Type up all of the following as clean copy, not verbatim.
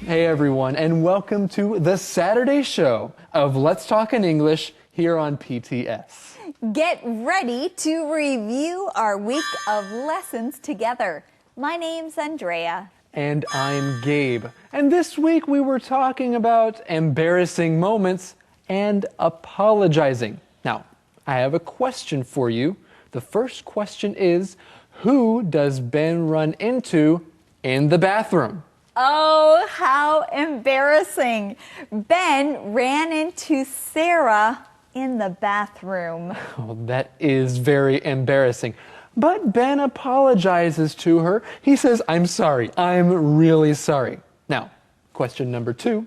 Hey everyone, and welcome to the Saturday show of Let's Talk in English here on PTS. Get ready to review our week of lessons together. My name's Andrea. And I'm Gabe. And this week we were talking about embarrassing moments and apologizing. Now, I have a question for you. The first question is, who does Ben run into in the bathroom? Oh, how embarrassing. Ben ran into Sarah in the bathroom. Oh, that is very embarrassing. But Ben apologizes to her. He says, I'm sorry. I'm really sorry. Now, question number 2.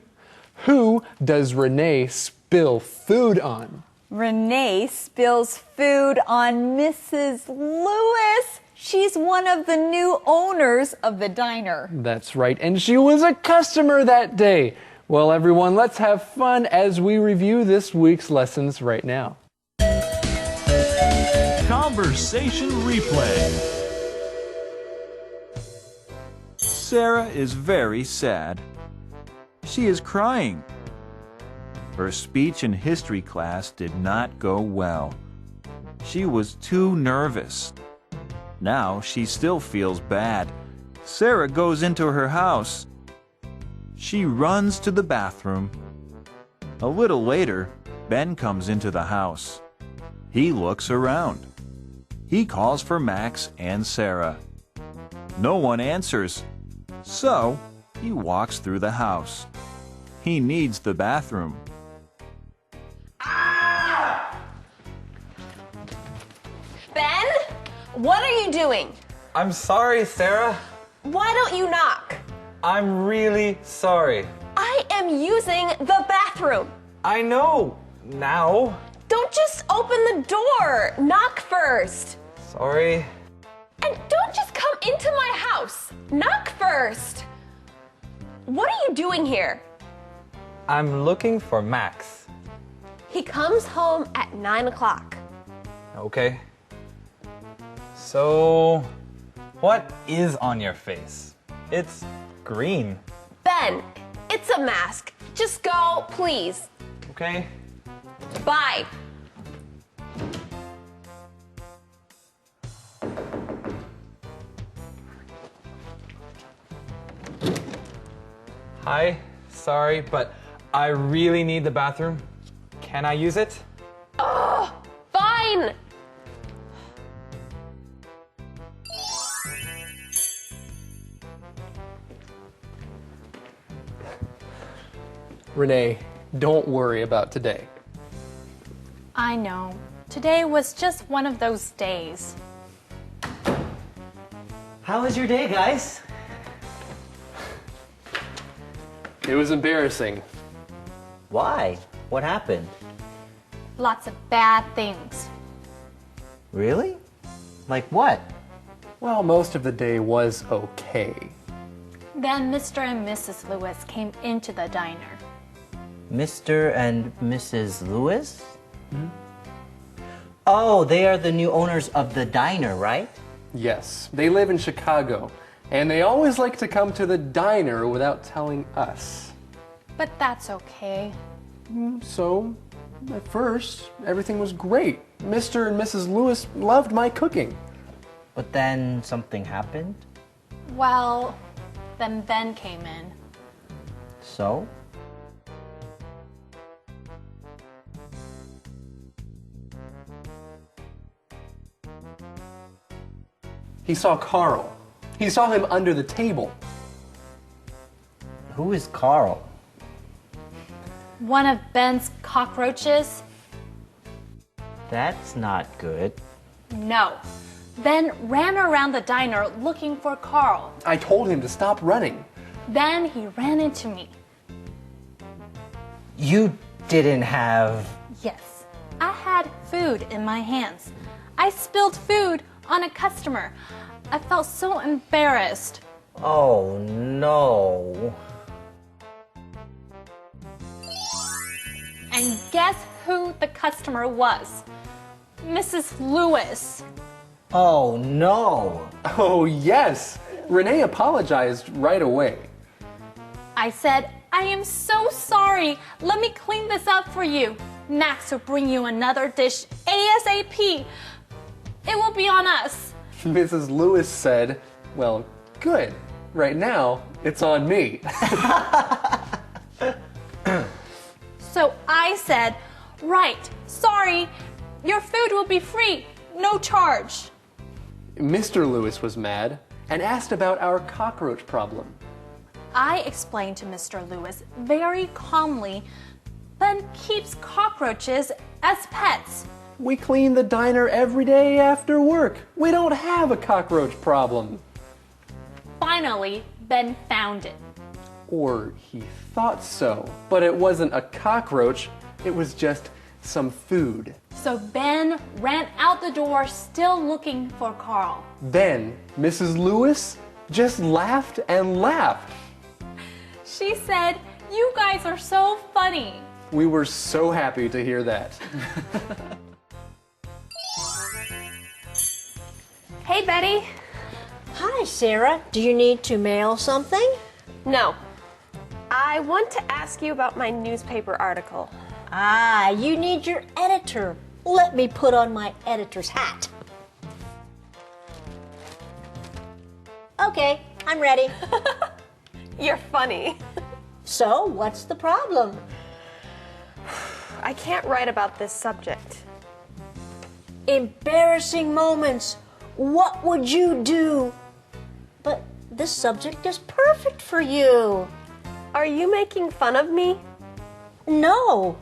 Who does Renee spill food on? Renee spills food on Mrs. Lewis. She's one of the new owners of the diner. That's right, and she was a customer that day. Well, everyone, let's have fun as we review this week's lessons right now. Conversation replay. Sarah is very sad. She is crying. Her speech and history class did not go well. She was too nervous. Now she still feels bad. Sarah goes into her house. She runs to the bathroom. A little later, Ben comes into the house. He looks around. He calls for Max and Sara. No one answers, so he walks through the house. He needs the bathroom. Ben? What are you doing? I'm sorry, Sarah. Why don't you knock? I'm really sorry. I am using the bathroom. I know. Now. Don't just open the door. Knock first. Sorry. And don't just come into my house. Knock first. What are you doing here? I'm looking for Max. He comes home at 9 o'clock. Okay. So, what is on your face? It's green. Ben, it's a mask. Just go, please. Okay. Bye. Hi. Sorry, but I really need the bathroom. Can I use it? Oh, fine. Renee, don't worry about today. I know. Today was just one of those days. How was your day, guys? It was embarrassing. Why? What happened? Lots of bad things. Really? Like what? Well, most of the day was okay. Then Mr. and Mrs. Lewis came into the diner. Mr. and Mrs. Lewis? Oh, they are the new owners of the diner, right? Yes, they live in Chicago, and they always like to come to the diner without telling us. But that's okay. So, at first, everything was great. Mr. and Mrs. Lewis loved my cooking. But then something happened? Well, then Ben came in. So? He saw Carl. He saw him under the table. Who is Carl? One of Ben's cockroaches? That's not good. No. Ben ran around the diner looking for Carl. I told him to stop running. Then he ran into me. You didn't have... Yes, I had food in my hands. I spilled food on a customer. I felt so embarrassed. Oh, no. And guess who the customer was? Mrs. Lewis. Oh, no. Oh, yes. Renee apologized right away. I said, I am so sorry. Let me clean this up for you. Max will bring you another dish ASAP. It will be on us. Mrs. Lewis said, well, good. Right now, it's on me. So I said, right, sorry, your food will be free, no charge. Mr. Lewis was mad and asked about our cockroach problem. I explained to Mr. Lewis very calmly, Ben keeps cockroaches as pets. We clean the diner every day after work. We don't have a cockroach problem. Finally, Ben found it. Or he thought so, but it wasn't a cockroach, it was just some food. So Ben ran out the door still looking for Carl. Then Mrs. Lewis just laughed and laughed. She said, you guys are so funny. We were so happy to hear that. Hey, Betty. Hi, Sarah. Do you need to mail something? No. I want to ask you about my newspaper article. Ah, you need your editor. Let me put on my editor's hat. Okay, I'm ready. You're funny. So, what's the problem? I can't write about this subject. Embarrassing moments. What would you do? But this subject is perfect for you. Are you making fun of me? No.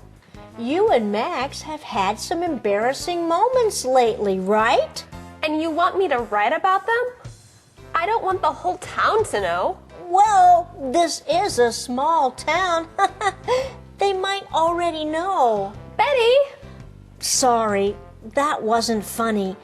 You and Max have had some embarrassing moments lately, right? And you want me to write about them? I don't want the whole town to know. Well, this is a small town. They might already know. Betty! Sorry, that wasn't funny.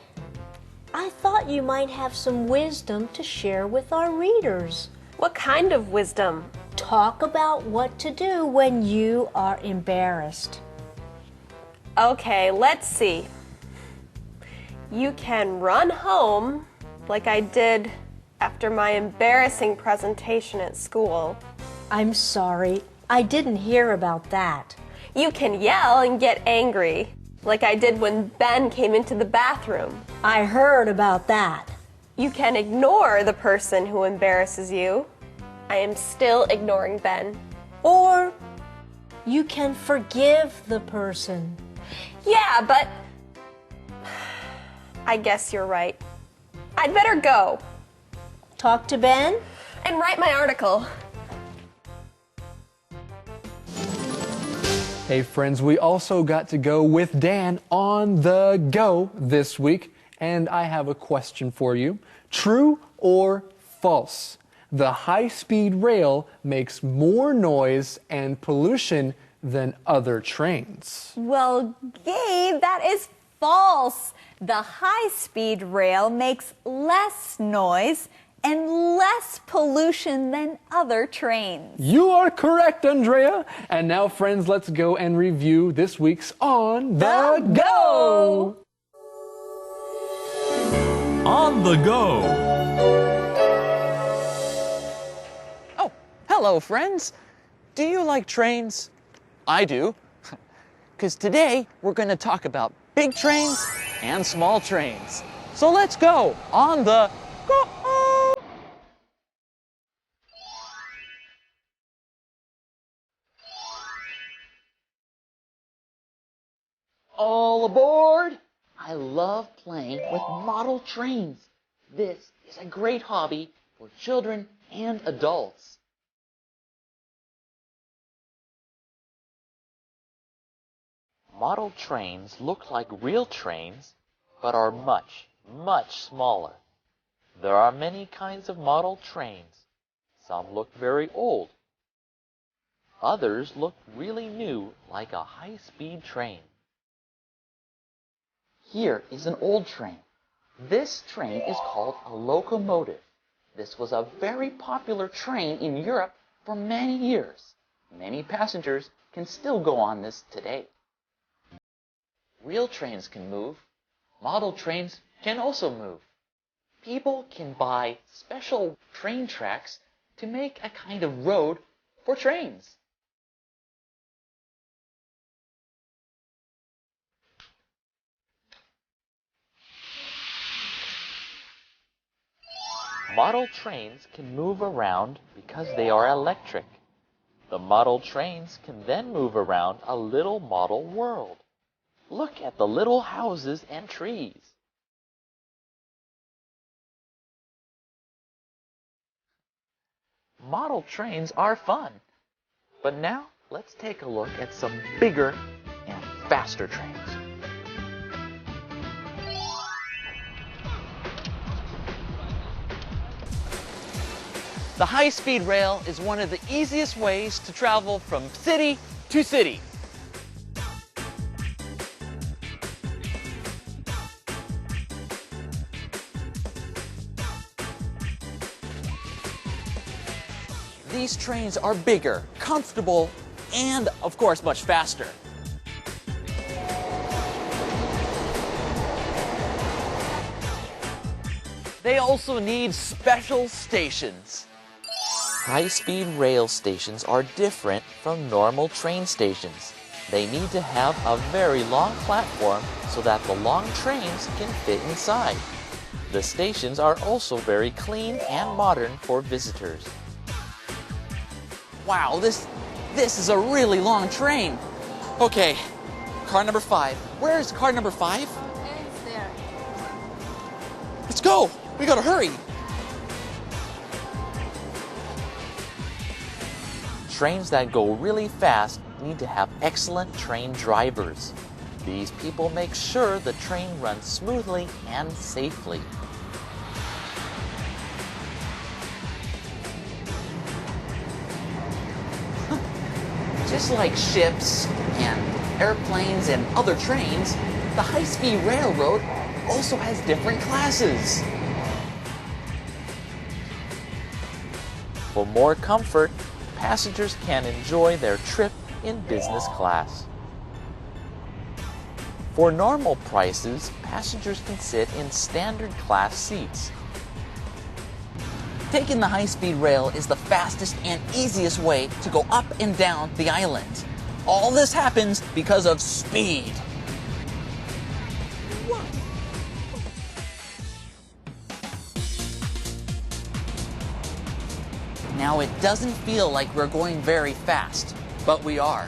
I thought you might have some wisdom to share with our readers. What kind of wisdom? Talk about what to do when you are embarrassed. Okay, let's see. You can run home like I did after my embarrassing presentation at school. I'm sorry, I didn't hear about that. You can yell and get angry like I did when Ben came into the bathroom. I heard about that. You can ignore the person who embarrasses you. I am still ignoring Ben. Or you can forgive the person. Yeah, but I guess you're right. I'd better go Talk to Ben? and write my article. Hey friends, we also got to go with Dan on the go this week, and I have a question for you. True or false? The high-speed rail makes more noise and pollution than other trains. Well, Gabe, that is false. The high-speed rail makes less noise and less pollution than other trains. You are correct, Andrea. And now, friends, let's go and review this week's On the Go. On the go. Oh, hello, friends. Do you like trains? I do. Because today we're going to talk about big trains and small trains. So let's go on the go. All aboard! I love playing with model trains. This is a great hobby for children and adults. Model trains look like real trains, but are much, much smaller. There are many kinds of model trains. Some look very old. Others look really new, like a high-speed train. Here is an old train. This train is called a locomotive. This was a very popular train in Europe for many years. Many passengers can still go on this today. Real trains can move. Model trains can also move. People can buy special train tracks to make a kind of road for trains. Model trains can move around because they are electric. The model trains can then move around a little model world. Look at the little houses and trees. Model trains are fun. But now let's take a look at some bigger and faster trains. The high-speed rail is one of the easiest ways to travel from city to city. These trains are bigger, comfortable, and of course much faster. They also need special stations. High-speed rail stations are different from normal train stations. They need to have a very long platform so that the long trains can fit inside. The stations are also very clean and modern for visitors. Wow, this is a really long train. Okay, car number 5. Where is car number 5? It's there. Let's go. We gotta hurry. Trains that go really fast need to have excellent train drivers. These people make sure the train runs smoothly and safely. Just like ships and airplanes and other trains, the high-speed railroad also has different classes. For more comfort, passengers can enjoy their trip in business class. For normal prices, passengers can sit in standard class seats. Taking the high-speed rail is the fastest and easiest way to go up and down the island. All this happens because of speed. Now it doesn't feel like we're going very fast, but we are.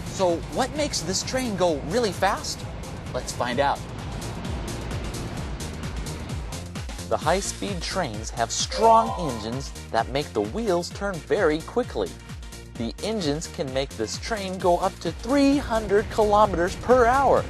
So what makes this train go really fast? Let's find out. The high-speed trains have strong engines that make the wheels turn very quickly. The engines can make this train go up to 300 kilometers per hour.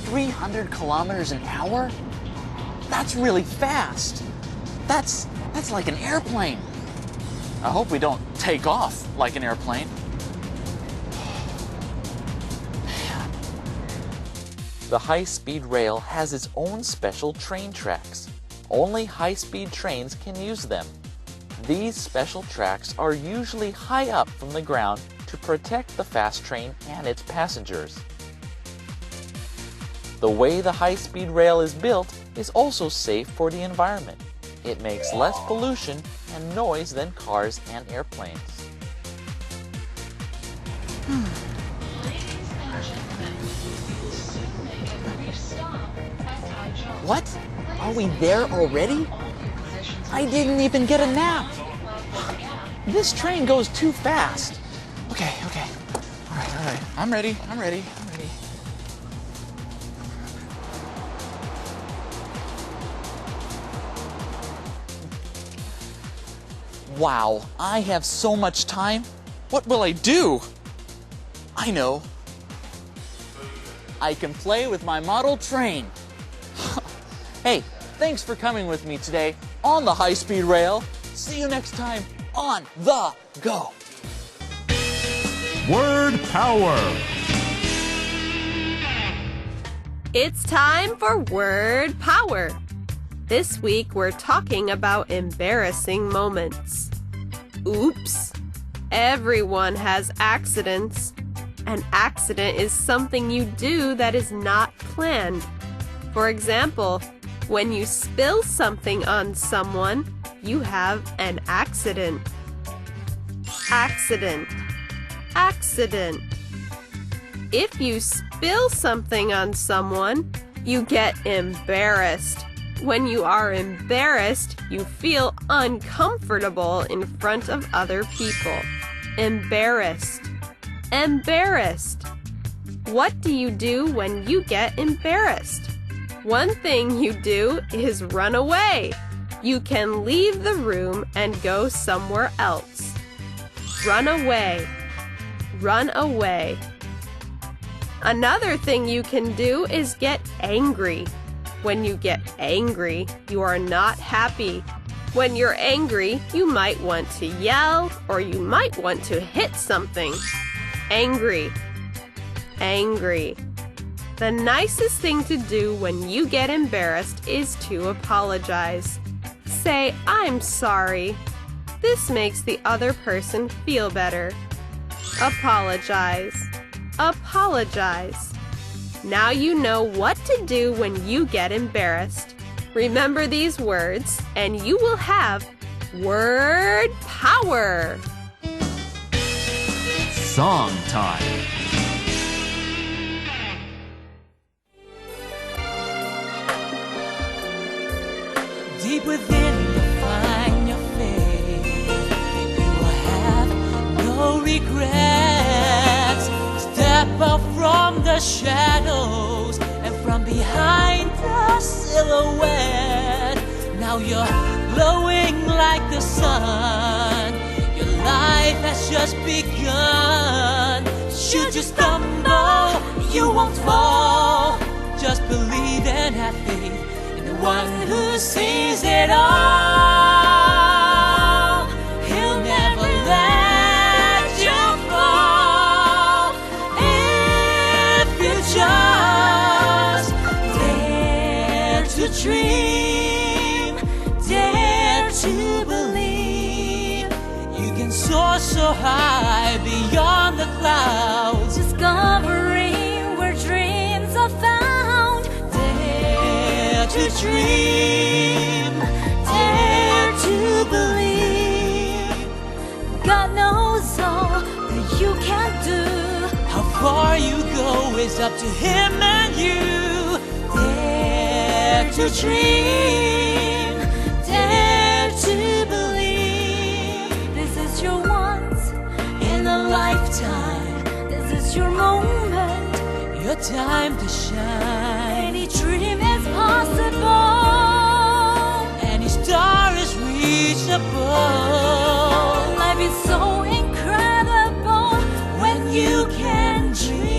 "300 kilometers an hour? That's really fast. That's like an airplane. I hope we don't take off like an airplane." The high-speed rail has its own special train tracks. Only high-speed trains can use them. These special tracks are usually high up from the ground to protect the fast train and its passengers. The way the high-speed rail is built is also safe for the environment. It makes less pollution and noise than cars and airplanes. What? Are we there already? I didn't even get a nap. This train goes too fast. Okay. All right. I'm ready. Wow, I have so much time. What will I do? I know. I can play with my model train. Hey, thanks for coming with me today on the high-speed rail. See you next time on The Go. Word Power. It's time for Word Power. This week we're talking about embarrassing moments. Oops. Everyone has accidents. An accident is something you do that is not planned. For example, when you spill something on someone, you have an accident. Accident. Accident. If you spill something on someone, you get embarrassed. When you are embarrassed, you feel uncomfortable in front of other people. Embarrassed. Embarrassed. What do you do when you get embarrassed? One thing you do is run away. You can leave the room and go somewhere else. Run away. Run away. Another thing you can do is get angry. When you get angry, you are not happy. When you're angry, you might want to yell or you might want to hit something. Angry. Angry. The nicest thing to do when you get embarrassed is to apologize. Say, "I'm sorry." This makes the other person feel better. Apologize. Apologize. Now you know what to do when you get embarrassed. Remember these words, and you will have word power. Song time. Deep within you find your faith. You will have no regrets. Step out from the shadows and from behind the silhouette. Now you're glowing like the sun. Your life has just begun. Should you stumble, you won't fall. Just believe and have faith in the one who sees it all. He'll never let you fall if you just dare to dream, dare to believe. You can soar so high beyond the clouds, discovering where dreams are found. Dare to dream, dare to believe. God knows all that you can do. How far you go is up to Him and you. Dare to dream, dare to believe. This is your once in a lifetime. This is your moment, your time to shine. Any dream is possible. Any star is reachable. Life is so incredible when you can dream.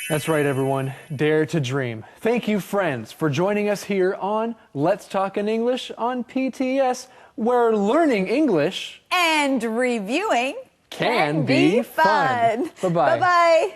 That's right, everyone. Dare to dream. Thank you, friends, for joining us here on Let's Talk in English on PTS, where learning English And reviewing can be fun. Bye-bye. Bye-bye.